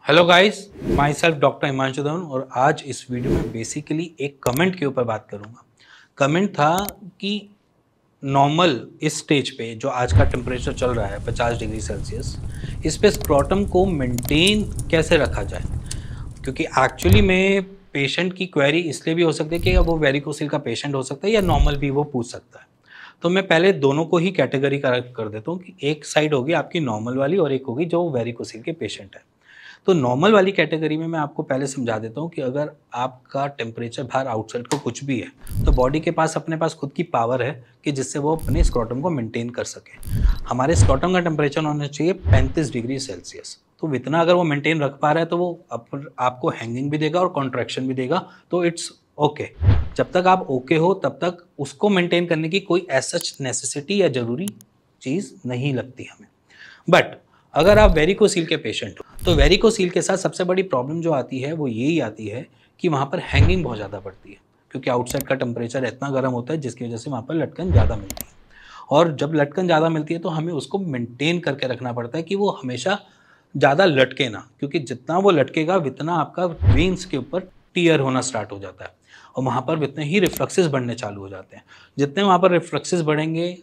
Hello guys, my self doctor Himanshu Dhawan और आज इस वीडियो में बेसिकली एक कमेंट के ऊपर बात करूंगा। कमेंट था कि नॉर्मल इस स्टेज पे जो आज का टेम्परेचर चल रहा है 50 डिग्री सेल्सियस, इस पे स्क्रॉटम को मेंटेन कैसे रखा जाए। क्योंकि एक्चुअली में पेशेंट की क्वेरी इसलिए भी हो सकती है कि वो वेरिकोसिल का पेशेंट हो सकता है या नॉर्मल भी वो पूछ सकता है। तो मैं पहले दोनों को ही कैटेगरी कर देता हूँ कि एक साइड होगी आपकी नॉर्मल वाली और एक होगी जो वेरिकोसिल के पेशेंट है। तो नॉर्मल वाली कैटेगरी में मैं आपको पहले समझा देता हूँ कि अगर आपका टेम्परेचर बाहर आउटसाइड को कुछ भी है तो बॉडी के पास अपने पास खुद की पावर है कि जिससे वो अपने स्क्रॉटम को मेंटेन कर सके। हमारे स्क्रॉटम का टेम्परेचर होना चाहिए 35 डिग्री सेल्सियस। तो इतना अगर वो मेंटेन रख पा रहा है तो वो आपको हैंगिंग भी देगा और कॉन्ट्रैक्शन भी देगा, तो इट्स ओके। जब तक आप ओके हो तब तक उसको मेंटेन करने की कोई ऐसा नेसेसिटी या ज़रूरी चीज़ नहीं लगती हमें। बट अगर आप वेरिकोसील के पेशेंट हो तो वेरिकोसील के साथ सबसे बड़ी प्रॉब्लम जो आती है वो यही आती है कि वहाँ पर हैंगिंग बहुत ज़्यादा पड़ती है, क्योंकि आउटसाइड का टेम्परेचर इतना गर्म होता है जिसकी वजह से वहाँ पर लटकन ज़्यादा मिलती है। और जब लटकन ज़्यादा मिलती है तो हमें उसको मेंटेन करके रखना पड़ता है कि वो हमेशा ज़्यादा लटके ना, क्योंकि जितना वो लटकेगा उतना आपका वेन्स के ऊपर टीयर होना स्टार्ट हो जाता है और वहाँ पर उतने ही रिफ्लक्सेस बढ़ने चालू हो जाते हैं। जितने वहाँ पर रिफ्लक्सेस बढ़ेंगे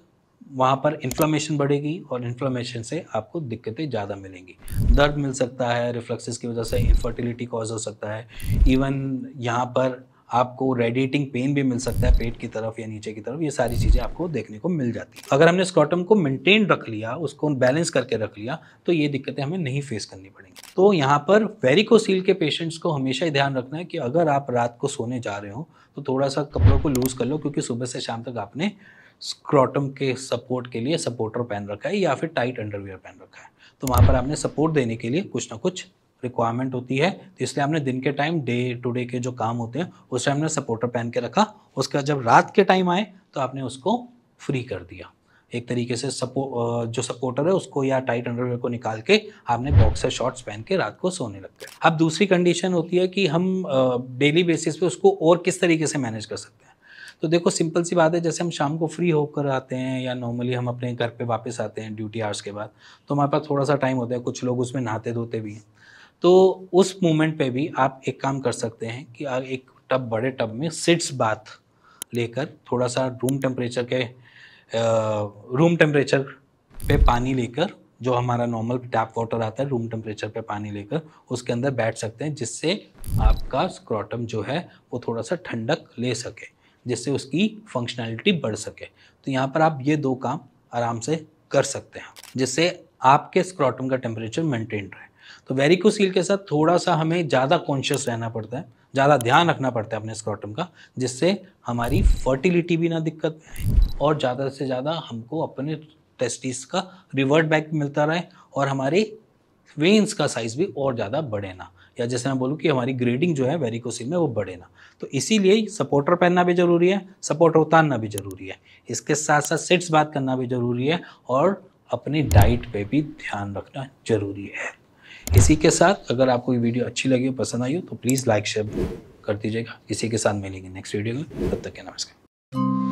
वहाँ पर इन्फ्लेमेशन बढ़ेगी और इन्फ्लेमेशन से आपको दिक्कतें ज़्यादा मिलेंगी। दर्द मिल सकता है, रिफ्लक्सेस की वजह से इनफर्टिलिटी कॉज हो सकता है। इवन यहाँ पर आपको रेडिएटिंग पेन भी मिल सकता है पेट की तरफ या नीचे की तरफ। ये सारी चीज़ें आपको देखने को मिल जाती हैं। अगर हमने स्क्रॉटम को मेंटेन रख लिया, उसको बैलेंस करके रख लिया, तो ये दिक्कतें हमें नहीं फेस करनी पड़ेंगी। तो यहाँ पर वेरिकोसील के पेशेंट्स को हमेशा ही ध्यान रखना है कि अगर आप रात को सोने जा रहे हो तो थोड़ा सा कपड़ों को लूज़ कर लो, क्योंकि सुबह से शाम तक आपने स्क्रॉटम के सपोर्ट के लिए सपोर्टर पहन रखा है या फिर टाइट अंडरवियर पहन रखा है। तो वहाँ पर आपने सपोर्ट देने के लिए कुछ ना कुछ रिक्वायरमेंट होती है, तो इसलिए आपने दिन के टाइम डे टू डे के जो काम होते हैं उस टाइम ने सपोर्टर पहन के रखा। उसका जब रात के टाइम आए तो आपने उसको फ्री कर दिया। एक तरीके से जो सपोर्टर है उसको या टाइट अंडरवियर को निकाल के आपने बॉक्सर शॉर्ट्स पहन के रात को सोने लग गए। अब दूसरी कंडीशन होती है कि हम डेली बेसिस पे उसको और किस तरीके से मैनेज कर सकते हैं। तो देखो सिंपल सी बात है, जैसे हम शाम को फ्री होकर आते हैं या नॉर्मली हम अपने घर पे वापस आते हैं ड्यूटी आवर्स के बाद, तो हमारे पास थोड़ा सा टाइम होता है, कुछ लोग उसमें नहाते धोते भी हैं। तो उस मोमेंट पे भी आप एक काम कर सकते हैं कि आप एक बड़े टब में सिट्स बाथ लेकर थोड़ा सा रूम टेम्परेचर पे पानी लेकर, जो हमारा नॉर्मल टैप वाटर आता है रूम टेम्परेचर पे पानी लेकर उसके अंदर बैठ सकते हैं, जिससे आपका स्क्रॉटम जो है वो थोड़ा सा ठंडक ले सके, जिससे उसकी फंक्शनैलिटी बढ़ सके। तो यहाँ पर आप ये दो काम आराम से कर सकते हैं जिससे आपके स्क्रॉटम का टेम्परेचर मेंटेन रहे। तो वेरिकोसील के साथ थोड़ा सा हमें ज़्यादा कॉन्शियस रहना पड़ता है, ज़्यादा ध्यान रखना पड़ता है अपने स्क्रॉटम का, जिससे हमारी फर्टिलिटी भी ना दिक्कत में आए और ज़्यादा से ज़्यादा हमको अपने टेस्टिस का रिवर्ट बैक मिलता रहे और हमारे वेन्स का साइज़ भी और ज़्यादा बढ़े ना, या जैसे मैं बोलूँ कि हमारी ग्रेडिंग जो है वेरिकोसिल में वो बढ़े ना। तो इसीलिए सपोर्टर पहनना भी ज़रूरी है, सपोर्टर उतारना भी ज़रूरी है, इसके साथ साथ सिट्स बात करना भी ज़रूरी है और अपनी डाइट पे भी ध्यान रखना ज़रूरी है। इसी के साथ अगर आपको ये वीडियो अच्छी लगी हो, पसंद आई हो, तो प्लीज़ लाइक शेयर कर दीजिएगा। इसी के साथ मिलेंगे नेक्स्ट वीडियो में, तब तक के नमस्कार।